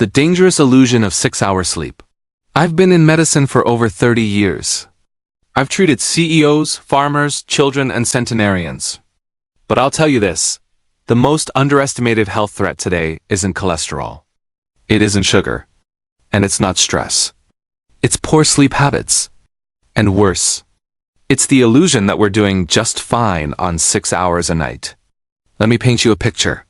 The dangerous illusion of 6-hour sleep. I've been in medicine for over 30 years. I've treated CEOs, farmers, children, and centenarians. But I'll tell you this, the most underestimated health threat today isn't cholesterol. It isn't sugar. And it's not stress. It's poor sleep habits. And worse, it's the illusion that we're doing just fine on 6 hours a night. Let me paint you a picture.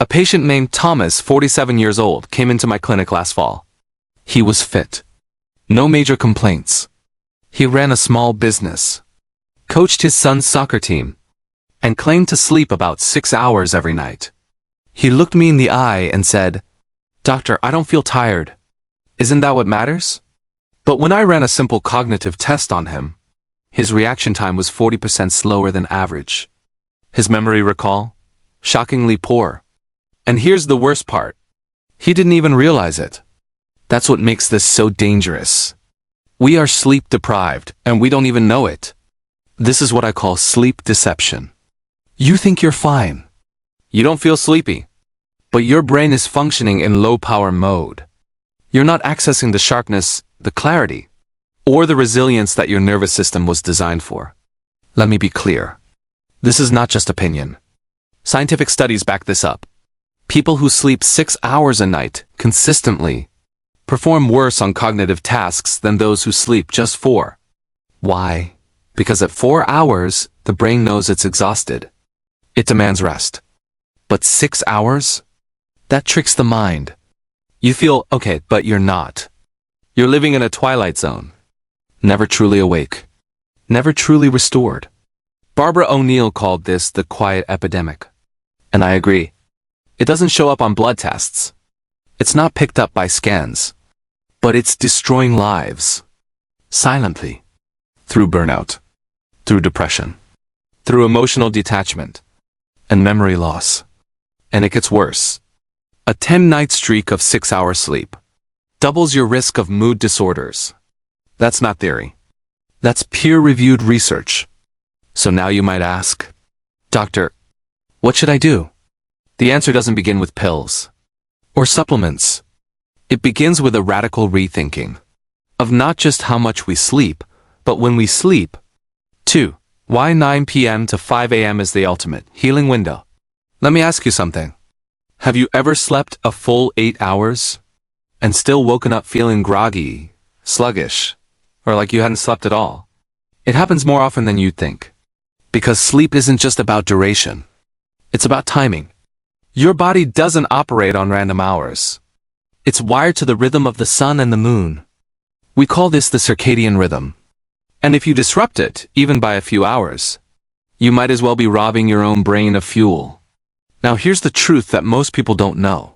A patient named Thomas, 47 years old, came into my clinic last fall. He was fit. No major complaints. He ran a small business, coached his son's soccer team, and claimed to sleep about 6 hours every night. He looked me in the eye and said, "Doctor, I don't feel tired. Isn't that what matters?" But when I ran a simple cognitive test on him, his reaction time was 40% slower than average. His memory recall? Shockingly poor. And here's the worst part. He didn't even realize it. That's what makes this so dangerous. We are sleep deprived, and we don't even know it. This is what I call sleep deception. You think you're fine. You don't feel sleepy. But your brain is functioning in low-power mode. You're not accessing the sharpness, the clarity, or the resilience that your nervous system was designed for. Let me be clear. This is not just opinion. Scientific studies back this up. People who sleep 6 hours a night, consistently, perform worse on cognitive tasks than those who sleep just 4. Why? Because at 4 hours, the brain knows it's exhausted. It demands rest. But 6 hours? That tricks the mind. You feel okay, but you're not. You're living in a twilight zone. Never truly awake. Never truly restored. Barbara O'Neill called this the quiet epidemic. And I agree. It doesn't show up on blood tests. It's not picked up by scans. But it's destroying lives. Silently. Through burnout. Through depression. Through emotional detachment. And memory loss. And it gets worse. A 10-night streak of 6-hour sleep doubles your risk of mood disorders. That's not theory. That's peer-reviewed research. So now you might ask, "Doctor, what should I do?" The answer doesn't begin with pills or supplements. It begins with a radical rethinking of not just how much we sleep, but when we sleep. 2. Why 9 p.m. to 5 a.m. is the ultimate healing window. Let me ask you something. Have you ever slept a full 8 hours and still woken up feeling groggy, sluggish, or like you hadn't slept at all? It happens more often than you'd think. Because sleep isn't just about duration. It's about timing. Your body doesn't operate on random hours. It's wired to the rhythm of the sun and the moon. We call this the circadian rhythm. And if you disrupt it, even by a few hours, you might as well be robbing your own brain of fuel. Now here's the truth that most people don't know.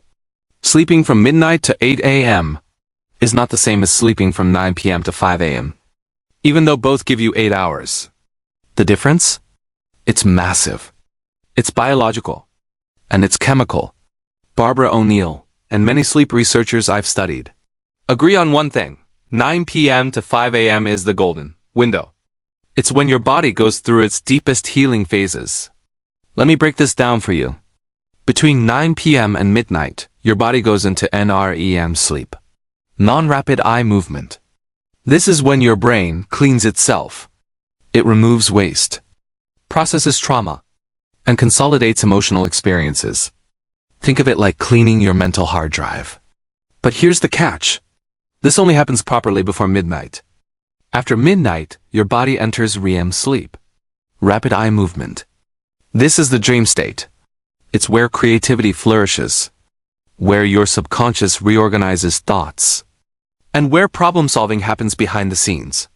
Sleeping from midnight to 8 a.m. is not the same as sleeping from 9 p.m. to 5 a.m. Even though both give you 8 hours. The difference? It's massive. It's biological. And it's chemical. Barbara O'Neill, and many sleep researchers I've studied, agree on one thing. 9 p.m. to 5 a.m. is the golden window. It's when your body goes through its deepest healing phases. Let me break this down for you. Between 9 p.m. and midnight, your body goes into NREM sleep. Non-rapid eye movement. This is when your brain cleans itself. It removes waste, processes trauma, and consolidates emotional experiences. Think of it like cleaning your mental hard drive. But here's the catch. This only happens properly before midnight. After midnight, your body enters REM sleep. Rapid eye movement. This is the dream state. It's where creativity flourishes, where your subconscious reorganizes thoughts, and where problem-solving happens behind the scenes.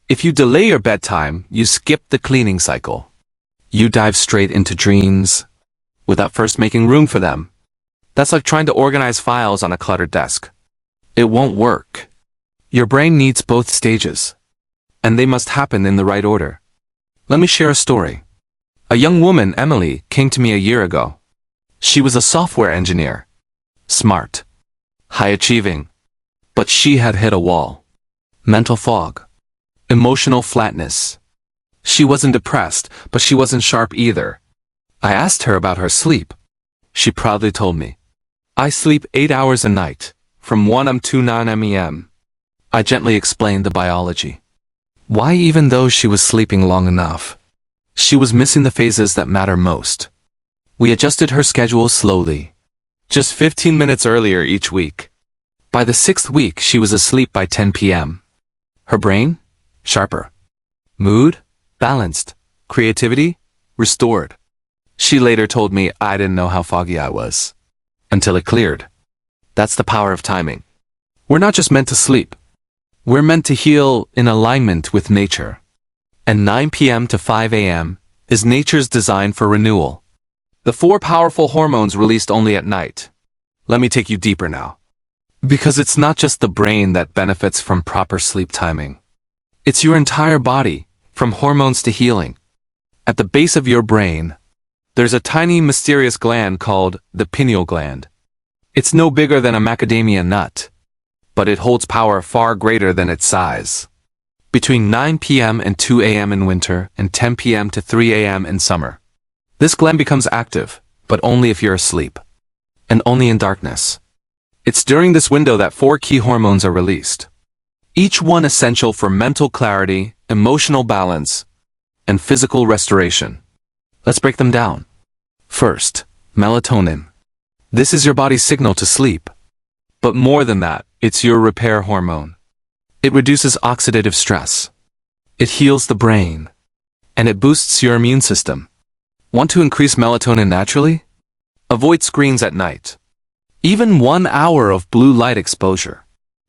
If you delay your bedtime, you skip the cleaning cycle. You dive straight into dreams, without first making room for them. That's like trying to organize files on a cluttered desk. It won't work. Your brain needs both stages, and they must happen in the right order. Let me share a story. A young woman, Emily, came to me a year ago. She was a software engineer. Smart. High-achieving. But she had hit a wall. Mental fog. Emotional flatness. She wasn't depressed, but she wasn't sharp either. I asked her about her sleep. She proudly told me, "I sleep 8 hours a night, from 1 am to 9 am. I gently explained the biology. Why, even though she was sleeping long enough, she was missing the phases that matter most. We adjusted her schedule slowly, just 15 minutes earlier each week. By the 6th week, she was asleep by 10 p.m. Her brain? Sharper. Mood? Balanced. Creativity? Restored. She later told me I didn't know how foggy I was, until it cleared. That's the power of timing. We're not just meant to sleep. We're meant to heal in alignment with nature. And 9 p.m. to 5 a.m. is nature's design for renewal. The 4 powerful hormones released only at night. Let me take you deeper now. Because it's not just the brain that benefits from proper sleep timing. It's your entire body, from hormones to healing. At the base of your brain, there's a tiny mysterious gland called the pineal gland. It's no bigger than a macadamia nut, but it holds power far greater than its size. Between 9 p.m. and 2 a.m. in winter and 10 p.m. to 3 a.m. in summer, this gland becomes active, but only if you're asleep, and only in darkness. It's during this window that 4 key hormones are released, each one essential for mental clarity, emotional balance, and physical restoration. Let's break them down. First, melatonin. This is your body's signal to sleep. But more than that, it's your repair hormone. It reduces oxidative stress. It heals the brain. And it boosts your immune system. Want to increase melatonin naturally? Avoid screens at night. Even 1 hour of blue light exposure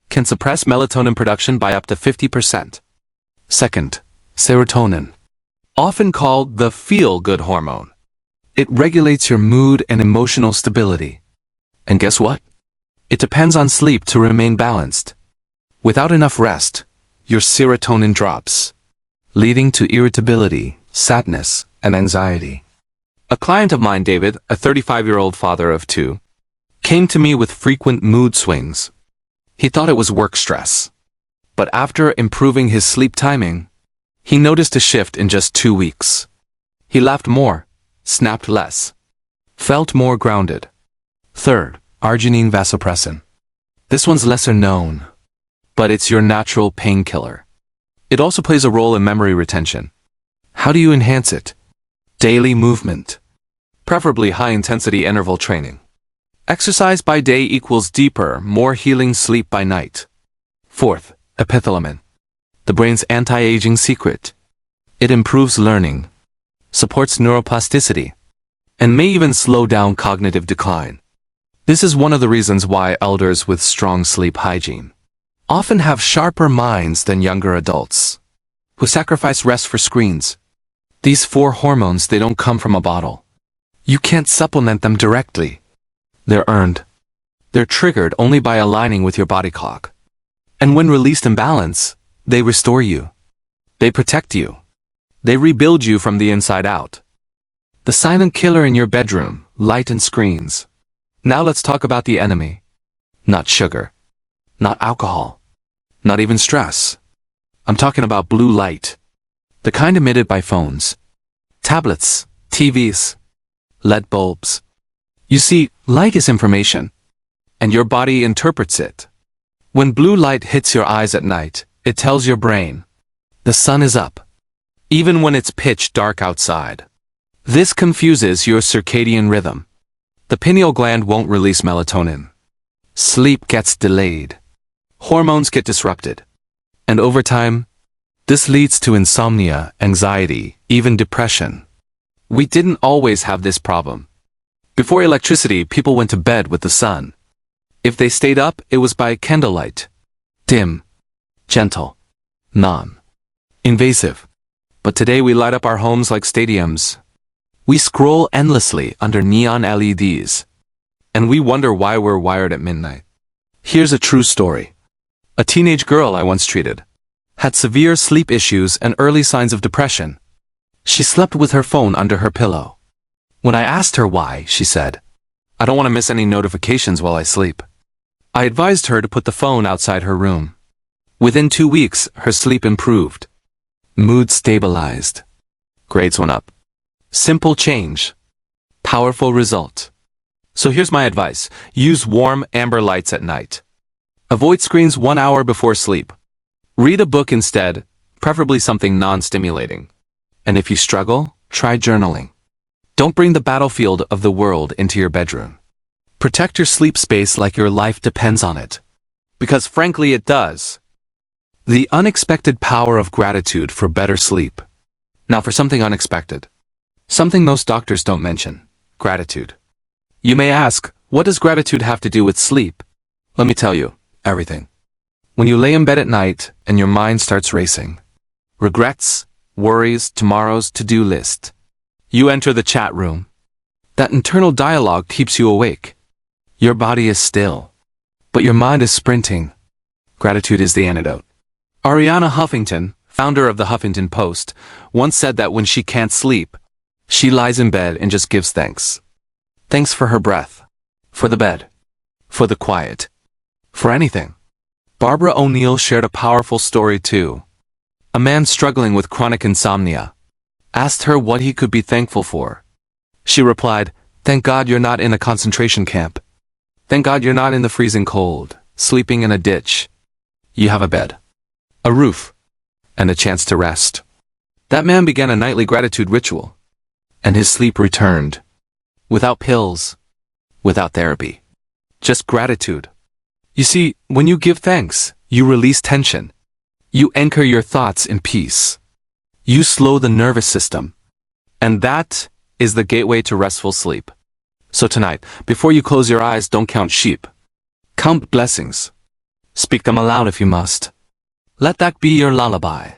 can suppress melatonin production by up to 50%. Second, serotonin. Often called the feel-good hormone. It regulates your mood and emotional stability. And guess what? It depends on sleep to remain balanced. Without enough rest, your serotonin drops, leading to irritability, sadness, and anxiety. A client of mine, David, a 35-year-old father of 2, came to me with frequent mood swings. He thought it was work stress. But after improving his sleep timing, he noticed a shift in just 2 weeks. He laughed more, snapped less, felt more grounded. Third, arginine vasopressin. This one's lesser known, but it's your natural painkiller. It also plays a role in memory retention. How do you enhance it? Daily movement, preferably high-intensity interval training. Exercise by day equals deeper, more healing sleep by night. Fourth, epithylamine. The brain's anti-aging secret. It improves learning, supports neuroplasticity, and may even slow down cognitive decline. This is one of the reasons why elders with strong sleep hygiene often have sharper minds than younger adults who sacrifice rest for screens. These 4 hormones, they don't come from a bottle. You can't supplement them directly. They're earned. They're triggered only by aligning with your body clock. And when released in balance, they restore you. They protect you. They rebuild you from the inside out. The silent killer in your bedroom, light and screens. Now let's talk about the enemy. Not sugar. Not alcohol. Not even stress. I'm talking about blue light. The kind emitted by phones, tablets, TVs, LED bulbs. You see, light is information, and your body interprets it. When blue light hits your eyes at night, it tells your brain, the sun is up, even when it's pitch dark outside. This confuses your circadian rhythm. The pineal gland won't release melatonin. Sleep gets delayed. Hormones get disrupted. And over time, this leads to insomnia, anxiety, even depression. We didn't always have this problem. Before electricity, people went to bed with the sun. If they stayed up, it was by candlelight. Dim, gentle, non-invasive. But today we light up our homes like stadiums. We scroll endlessly under neon LEDs. And we wonder why we're wired at midnight. Here's a true story. A teenage girl I once treated had severe sleep issues and early signs of depression. She slept with her phone under her pillow. When I asked her why, she said, "I don't want to miss any notifications while I sleep." I advised her to put the phone outside her room. Within 2 weeks, her sleep improved. Mood stabilized. Grades went up. Simple change. Powerful result. So here's my advice. Use warm amber lights at night. Avoid screens 1 hour before sleep. Read a book instead, preferably something non-stimulating. And if you struggle, try journaling. Don't bring the battlefield of the world into your bedroom. Protect your sleep space like your life depends on it. Because frankly it does. The unexpected power of gratitude for better sleep. Now for something unexpected. Something most doctors don't mention. Gratitude. You may ask, what does gratitude have to do with sleep? Let me tell you, everything. When you lay in bed at night and your mind starts racing. Regrets, worries, tomorrow's to-do list. You enter the chat room. That internal dialogue keeps you awake. Your body is still, but your mind is sprinting. Gratitude is the antidote. Ariana Huffington, founder of the Huffington Post, once said that when she can't sleep, she lies in bed and just gives thanks. Thanks for her breath, for the bed, for the quiet, for anything. Barbara O'Neill shared a powerful story too. A man struggling with chronic insomnia asked her what he could be thankful for. She replied, "Thank God you're not in a concentration camp. Thank God you're not in the freezing cold, sleeping in a ditch. You have a bed, a roof, and a chance to rest." That man began a nightly gratitude ritual, and his sleep returned. Without pills, without therapy, just gratitude. You see, when you give thanks, you release tension. You anchor your thoughts in peace. You slow the nervous system. And that is the gateway to restful sleep. So tonight, before you close your eyes, don't count sheep. Count blessings. Speak them aloud if you must. Let that be your lullaby.